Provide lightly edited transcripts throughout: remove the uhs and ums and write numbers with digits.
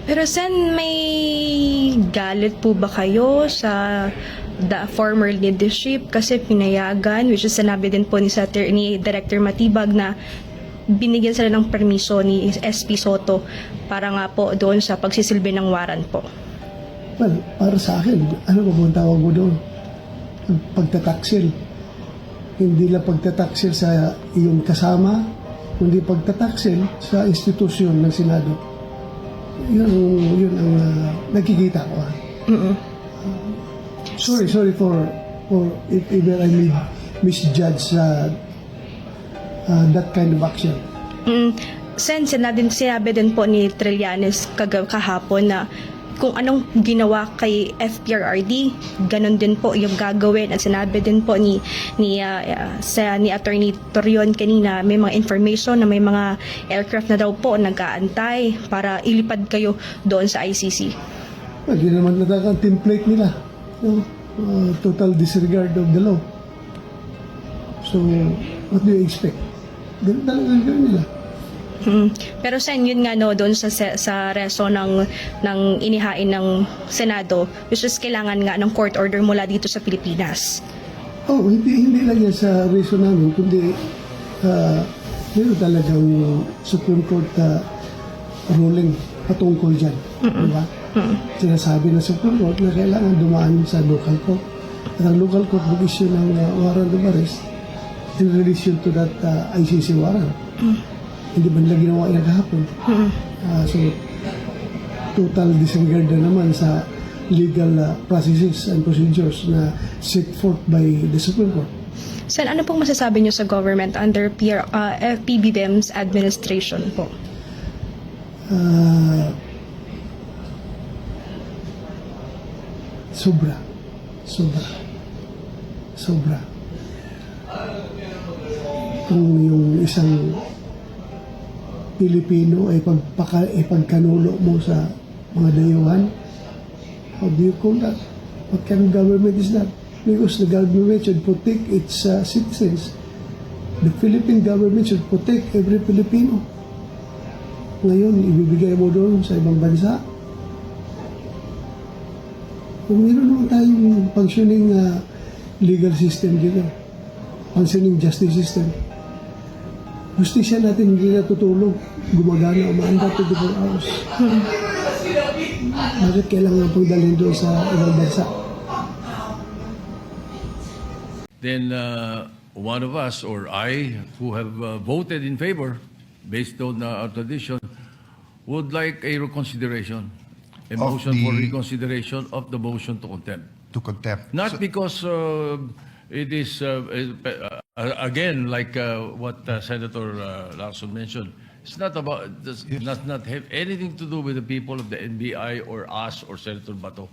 Pero Sen, may galit po ba kayo sa the former leadership kasi pinayagan, which is sinabi din po ni Director Matibag na binigyan sila ng permiso ni SP Soto para nga po doon sa pagsisilbi ng warrant po? Well, para sa akin, ano ba ang tawag mo doon? Pagtataksil. Hindi lang pagtataksil sa iyong kasama, kundi pagtataksil sa institusyon ng Senado. Yun ang nakikita ko. Sorry for if ever I may misjudge that kind of action. Sen, sinabi din po ni Trillanes kahapon na kung anong ginawa kay FPRRD, ganun din po yung gagawin. At sinabi din po ni Attorney Torion kanina, may mga information na may mga aircraft na daw po nag-aantay para ilipad kayo doon sa ICC. Well, di naman natakang template nila. Total disregard of the law. So, what do you expect? Ganun talaga gawin nila. Pero Sen, yun nga no, doon sa reso ng inihain ng Senado, which is kailangan nga ng court order mula dito sa Pilipinas. Oh, hindi lang yan sa reason namin, kundi meron talagang Supreme Court ruling patungkol dyan. Diba? Sinasabi ng Supreme Court na kailangan dumaan sa local court. At ang local court mag-issue ng warrant of arrest in relation to that ICC warrant. Hindi ba nila ginawa yan kahapon? So, total disregard na naman sa legal processes and procedures na set forth by the Supreme Court. Sen, ano pong masasabi niyo sa government under PBBM's administration po? Sobra. Kung yung isang Pilipino ay pagkanulo mo sa mga dayuhan, how do you call that? What kind of government is that? Because the government should protect its citizens. The Philippine government should protect every Filipino. Ngayon, ibibigay mo doon sa ibang bansa. Kung meron naman tayong functioning legal system dito, functioning justice system, justisya natin hindi natutulog, gumagana, umaanda 24 hours. Bakit kailangan pong dalhin doon sa ibang bansa? Then one of us or I who have voted in favor based on our tradition would like a reconsideration, a motion for reconsideration of the motion to contempt. To contempt. Not because it is, again, like what Senator Lacson mentioned, it's not about, does not have anything to do with the people of the NBI or us or Senator Bato.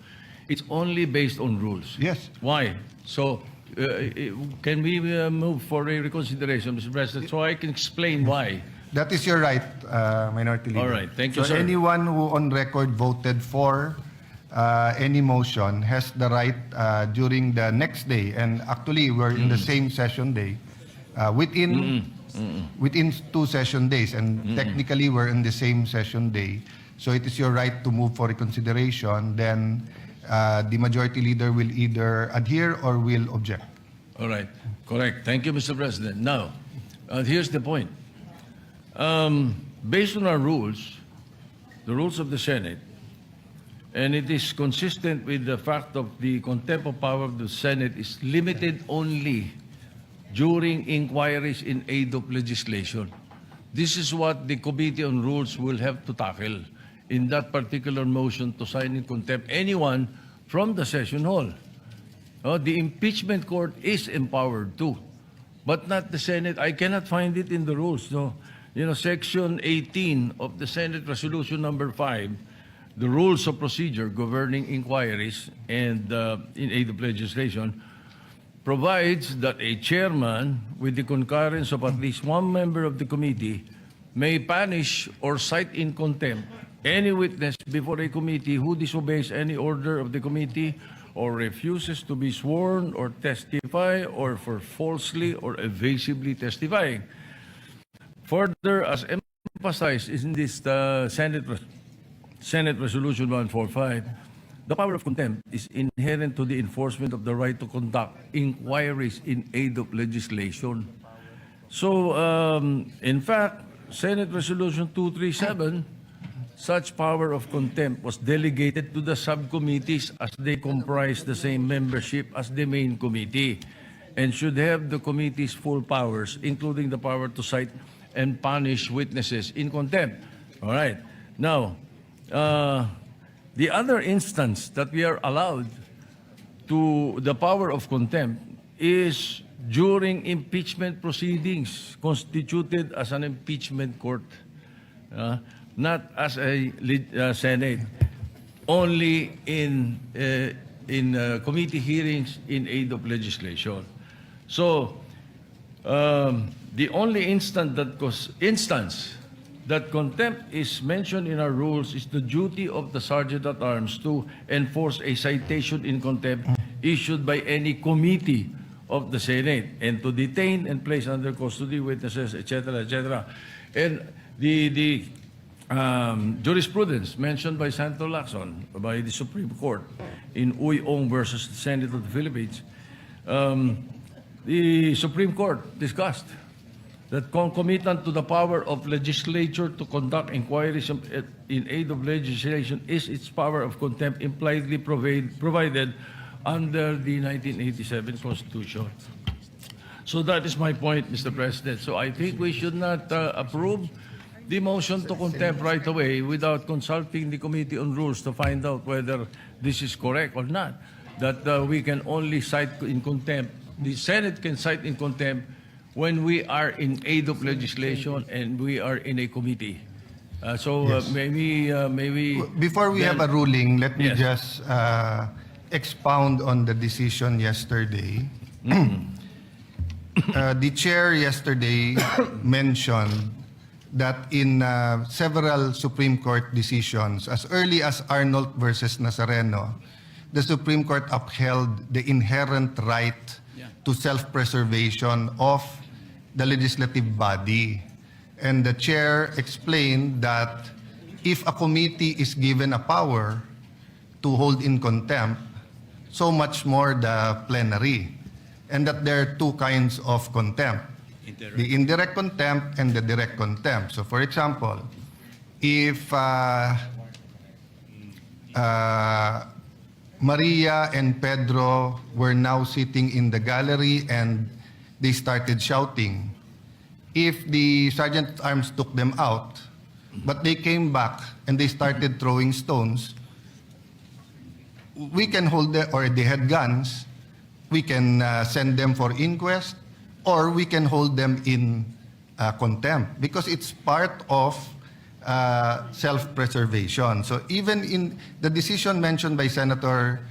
It's only based on rules. Yes. Why? So, can we move for a reconsideration, Mr. President, so I can explain why? That is your right, Minority Leader. All right. Thank you, so sir. anyone who on record voted for any motion has the right during the next day, and actually we're in the same session day, within 2 session days, and technically we're in the same session day. So it is your right to move for reconsideration. Then the Majority Leader will either adhere or will object. All right. Correct. Thank you, Mr. President. Now, here's the point. Based on our rules, the rules of the Senate, and it is consistent with the fact of the contempt of power of the Senate is limited only during inquiries in aid of legislation. This is what the Committee on Rules will have to tackle in that particular motion to sign in contempt anyone from the session hall. The impeachment court is empowered too, but not the Senate. I cannot find it in the rules. No, Section 18 of the Senate Resolution Number 5, the rules of procedure governing inquiries and in aid of legislation, provides that a chairman, with the concurrence of at least one member of the committee, may punish or cite in contempt any witness before a committee who disobeys any order of the committee or refuses to be sworn or testify or for falsely or evasively testifying. Further, as emphasized in this Senate Senate Resolution 145, the power of contempt is inherent to the enforcement of the right to conduct inquiries in aid of legislation. So, in fact, Senate Resolution 237, such power of contempt was delegated to the subcommittees as they comprise the same membership as the main committee and should have the committee's full powers, including the power to cite and punish witnesses in contempt. All right. Now, the other instance that we are allowed to the power of contempt is during impeachment proceedings constituted as an impeachment court, not as a Senate, only in committee hearings in aid of legislation. So, the only instance that contempt is mentioned in our rules is the duty of the Sergeant at Arms to enforce a citation in contempt issued by any committee of the Senate and to detain and place under custody witnesses, etc., etc. And the jurisprudence mentioned by Senator Lacson by the Supreme Court in Uy Ong versus the Senate of the Philippines, the Supreme Court discussed that concomitant to the power of legislature to conduct inquiries in aid of legislation is its power of contempt impliedly provided under the 1987 Constitution. So that is my point, Mr. President. So I think we should not approve the motion to contempt right away without consulting the Committee on Rules to find out whether this is correct or not. That we can only cite in contempt, the Senate can cite in contempt when we are in aid of legislation and we are in a committee. Maybe Before we then- have a ruling, let me Yes. just expound on the decision yesterday. The chair yesterday mentioned that in several Supreme Court decisions, as early as Arnold versus Nazareno, the Supreme Court upheld the inherent right to self-preservation of the legislative body. And the chair explained that if a committee is given a power to hold in contempt, so much more the plenary. And that there are two kinds of contempt. The indirect contempt and the direct contempt. So for example, if Maria and Pedro were now sitting in the gallery and they started shouting, if the Sergeant at Arms took them out, but they came back and they started throwing stones, we can hold them, or they had guns, we can send them for inquest, or we can hold them in contempt because it's part of self-preservation. So even in the decision mentioned by Senator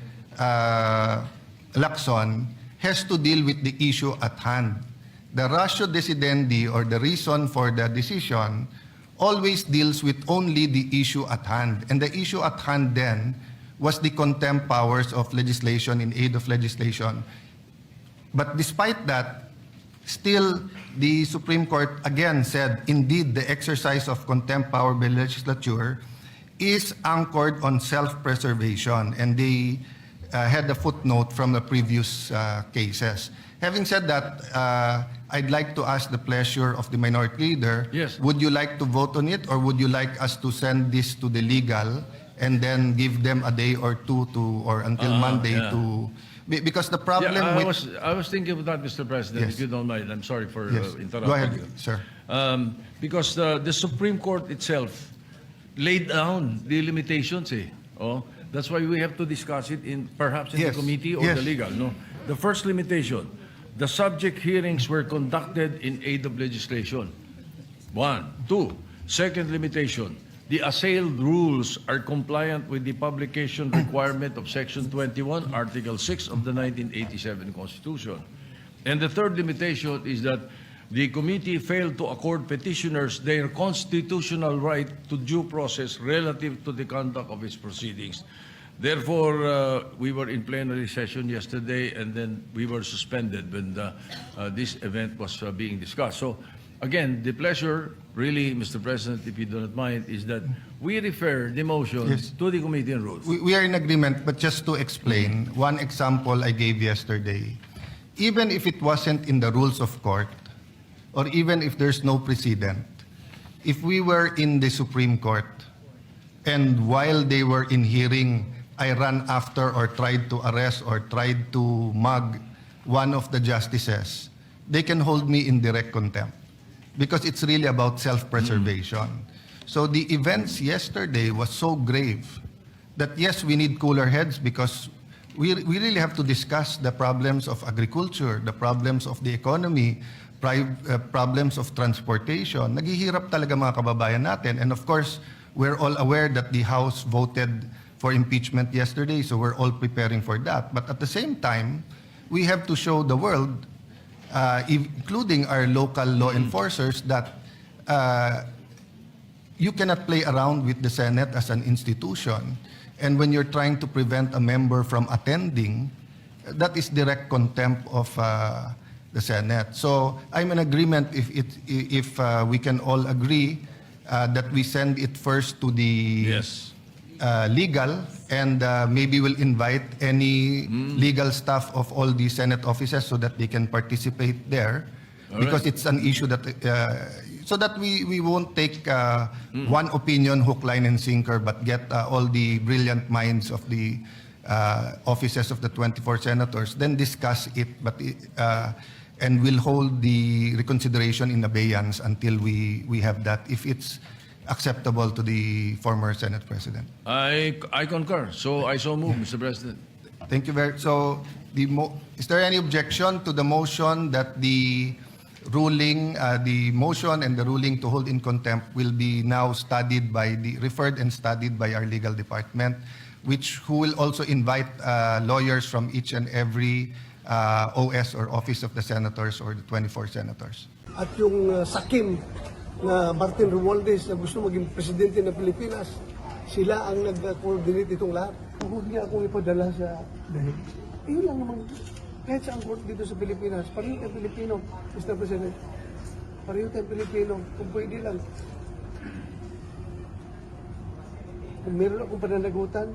Lacson has to deal with the issue at hand. The ratio decidendi, or the reason for the decision, always deals with only the issue at hand. And the issue at hand then was the contempt powers of legislation in aid of legislation. But despite that, still the Supreme Court again said, indeed, the exercise of contempt power by legislature is anchored on self-preservation. And they had a footnote from the previous cases. Having said that, I'd like to ask the pleasure of the minority leader. Yes. Would you like to vote on it, or would you like us to send this to the legal and then give them a day or two to, or until Monday yeah. to, because the problem Yeah, with... I was thinking of that, Mr. President, Yes. if you don't mind. I'm sorry for Yes. interrupting Go ahead, you. sir. Because the Supreme Court itself laid down the limitations. That's why we have to discuss it perhaps in Yes. the committee or Yes. the legal. No, the first limitation: the subject hearings were conducted in aid of legislation. 1, 2. Second limitation: the assailed rules are compliant with the publication requirement of Section 21, Article 6 of the 1987 Constitution. And the third limitation is that the committee failed to accord petitioners their constitutional right to due process relative to the conduct of its proceedings. Therefore, we were in plenary session yesterday, and then we were suspended when this event was being discussed. So again, the pleasure, really, Mr. President, if you do not mind, is that we refer the motion Yes. to the Committee on Rules. We are in agreement, but just to explain, one example I gave yesterday, even if it wasn't in the rules of court, or even if there's no precedent, if we were in the Supreme Court, and while they were in hearing, I ran after or tried to arrest or tried to mug one of the justices, they can hold me in direct contempt because it's really about self-preservation. So the events yesterday was so grave that yes, we need cooler heads because we really have to discuss the problems of agriculture, the problems of the economy, problems of transportation. Naghihirap talaga mga kababayan natin. And of course, we're all aware that the House voted for impeachment yesterday, so we're all preparing for that. But at the same time, we have to show the world, including our local law enforcers, that you cannot play around with the Senate as an institution. And when you're trying to prevent a member from attending, that is direct contempt of the Senate. So I'm in agreement if we can all agree that we send it first to the Yes. legal, and maybe we'll invite any legal staff of all the Senate offices so that they can participate there, All because right. it's an issue that so that we won't take one opinion hook, line, and sinker, but get all the brilliant minds of the offices of the 24 senators, then discuss it, but and we'll hold the reconsideration in abeyance until we have that, if it's acceptable to the former Senate President. I concur. So I so move, Mr. President. Thank you very. So, is there any objection to the motion that the ruling, the motion and the ruling to hold in contempt will be now studied by referred and studied by our legal department, who will also invite lawyers from each and every OS or Office of the Senators or the 24 Senators? At yung sakim na Martin Romualdez na gusto maging presidente ng Pilipinas, sila ang nag-coordinate itong lahat. Huwag niya akong ipadala sa dahil. Iyon lang naman. Kahit sa ang court dito sa Pilipinas, pareho tayong Pilipino, Mr. President. Pareho tayong Pilipino. Kung pwede lang. Kung meron akong pananagutan,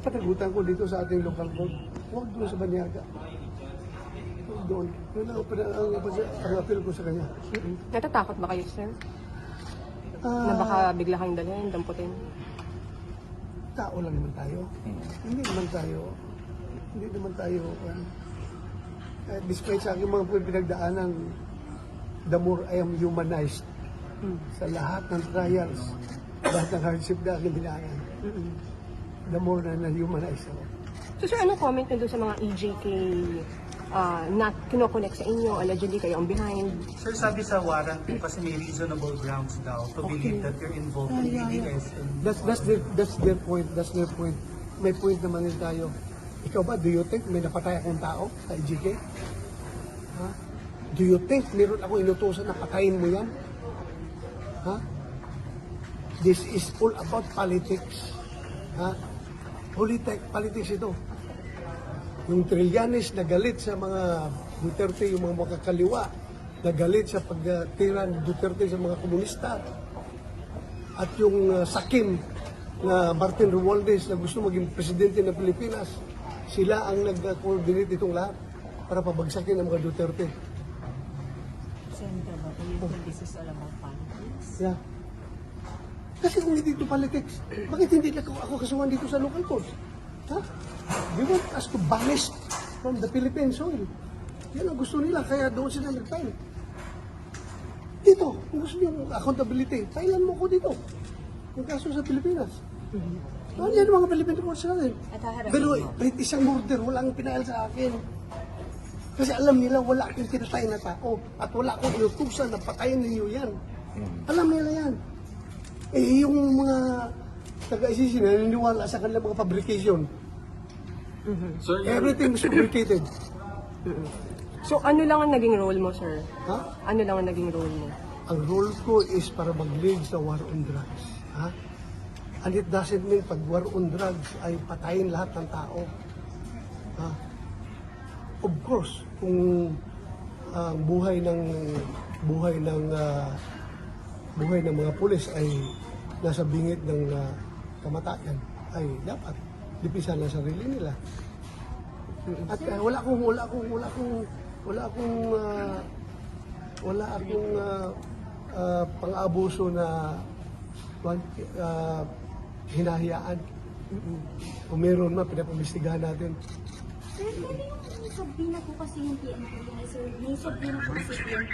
panagutan ko dito sa ating local court. Huwag doon sa Banyaga. Huwag doon. Yun ang appeal ko sa kanya. Natatakot ba kayo, sir? Na Ah, baka bigla kang dalhin, damputin? tao lang naman tayo. Hindi naman tayo, despite sa aking mga pinagdaanan, the more I am humanized sa lahat ng trials, lahat ng hardship na aking dinaanan, the more na na-humanize ako. So, sir, ano comment nyo doon sa mga EJK na kinoconnect sa inyo? Allegedly, kayo ang behind. Sir, sabi sa warrant po kasi may reasonable grounds daw to believe that you're involved in ADS. That's their point. May point naman din tayo. Ikaw ba, do you think may napatay akong tao sa EJK? Ha? Do you think meron ako inutusan na patayin mo yan? Ha? This is all about politics. Ha? Politics ito. Yung Trillanes na galit sa mga Duterte, yung mga makakaliwa, na galit sa pagtira ng Duterte sa mga komunista. At yung sakim na Martin Romualdez na gusto maging presidente ng Pilipinas, sila ang nag-coordinate itong lahat para pabagsakin ang mga Duterte. Senator, but you think this is all about politics? Yeah. Kasi kung hindi ito politics, bakit hindi ako kasuhan dito sa local courts? Ha? They want us to banish from the Philippine soil. Yan ang gusto nila, kaya doon sila nag-file. Dito, kung gusto niyo accountability, filean mo ko dito. Yung kaso sa Pilipinas. Ano yan ang mga Philippine courts natin? Pero isang murder, walang pinail sa akin. Kasi alam nila wala akong kinatay na tao at wala akong inutusan na patayin ninyo yan. Alam nila yan. Eh, yung mga taga-ICC na naniniwala sa kanilang mga fabrication. Everything is fabricated. So, ano lang ang naging role mo, sir? Ha? Ano lang ang naging role mo? Ang role ko is para mag-lead sa war on drugs. Ha? And it doesn't mean pag war on drugs ay patayin lahat ng tao. Ha? Of course, kung ang buhay ng mga pulis ay nasa bingit ng kamatayan, ay dapat dipisan ng sarili nila. At wala akong pang-abuso na hinahayaan. Kung meron man, pinapamistigahan natin. Sir, pwede yung sabihin na po kasi yung PNP, sir, may sabihin na po kasi PNP